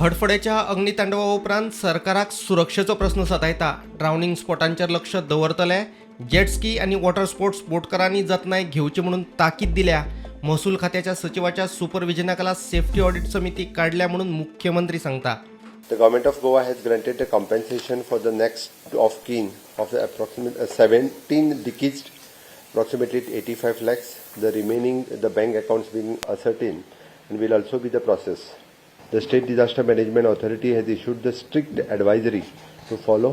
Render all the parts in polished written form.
हडफड्याच्या अग्नितांडवा उपरांत सरकाराक सुरक्षेचो प्रश्न सतायता. ड्रावनिंग स्पॉटांचेर लक्ष दवरतले. जेटस्की आणि वॉटर स्पोर्ट्स बोटकारांनी जतनाय घेवची म्हणून ताकीद दिल्या. महसूल खात्याच्या सचिवाच्या सुपरविजनाखाला सेफ्टी ऑडिट समिती काढल्या म्हणून मुख्यमंत्री सांगता. The government of Goa has granted a compensation for the next of kin of the approximate 17 deceased, approximately 85 lakhs. The remaining, the bank accounts being ascertained and will also be the process. The State Disaster Management Authority has issued the strict advisory to follow.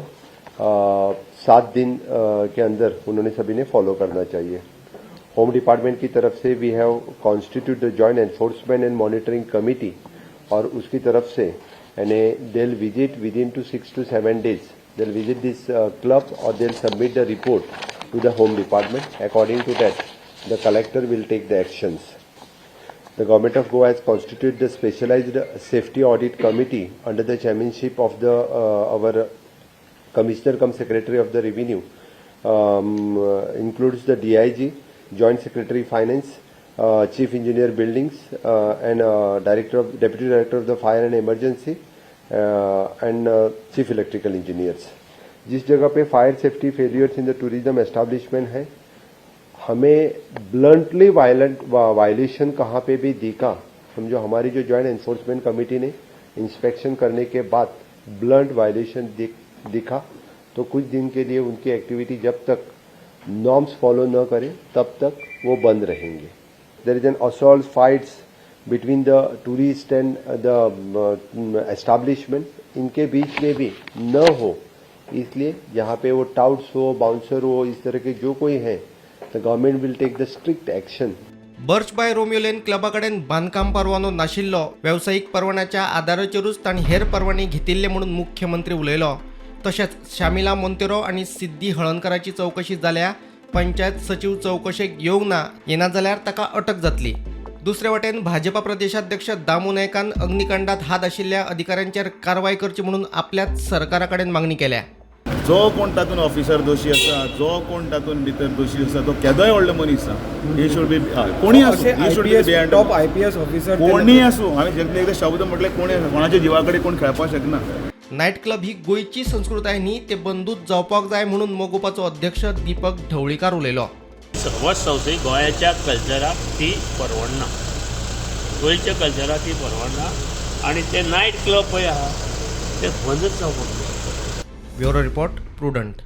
7 दिन के अंदर उन्होंने सभी ने follow करना चाहिए. Home department की तरफ से we have constitute the joint enforcement and monitoring committee और उसकी तरफ से यानी they'll visit within 6 to 7 days. They'll visit this club or they'll submit the report to the home department. According to that, the collector will take the actions. The government of Goa has constituted the specialized safety audit committee under the chairmanship of the our commissioner cum secretary of the revenue. Includes the DIG, joint secretary finance, chief engineer buildings and deputy director of the fire and emergency and chief electrical engineers. जिस जगह पे fire safety failures in the tourism establishment है, हमें bluntly violation कहाँ पे भी दिखा, समझो हमारी जो ज्वाइंट एनफोर्समेंट कमेटी ने इंस्पेक्शन करने के बाद ब्लंट वायलेशन दिखा तो कुछ दिन के लिए उनकी एक्टिविटी जब तक नॉर्म्स फॉलो न करें तब तक वो बंद रहेंगे. There is an assault fights between the tourist and the establishment. इनके बीच में भी न हो, इसलिए यहाँ पे वो टाउट्स हो, बाउंसर हो, इस तरह के जो कोई है, the government will take the strict action. Birch by Romeo lane क्लबाकडेन बांधकाम परवानो नाशिल्लो. व्यावसायिक परवान्याच्या आदाराचेरूच तांणी हेर परवाने घेतिल्ले म्हणून मुख्यमंत्री उलयलो. तशेंच शामिला मोंतेरो आणि सिद्धी हळणकराची चौकशी जाल्या. पंचायत सचिव चौकशेक येवंक ना, येना जाल्यार ताका अटक जातली. दुसरे वटेन भाजपा प्रदेशाध्यक्ष दामू नायकान अग्निकांडात हात आशिल्ल्या अधिकाऱ्यांचेर कारवाय करची म्हणून आपल्याच सरकारा कडेन मागणी केल्या. जो कोण तातूंत ऑफिसर दोशी आसा, जो कोण तातूंत भितर दोशी आसा, तो केदोय व्हडलो मनीस आसा, ही शुड बी कोणी आसूं, he should be behind top IPS officer कोणी आसूं. हांवें एकदा शब्द म्हटले कोणी कोणाच्या जिवा कडेन कोण खेळपाक शकना. नायट क्लब ही गोयची संस्कृताय न्ही, ते बंदूच जावपाक जाय म्हणून मोगोपाचो अध्यक्ष दीपक ढवळीकार उलयलो. सर्वच संवसारीक गोंयाच्या कल्चराक ती परवडना, गोंयच्या कल्चराक ती परवडना आनी ते नायट क्लब पळय आहा ते बंदच जावपाक जाय. Bureau report prudent.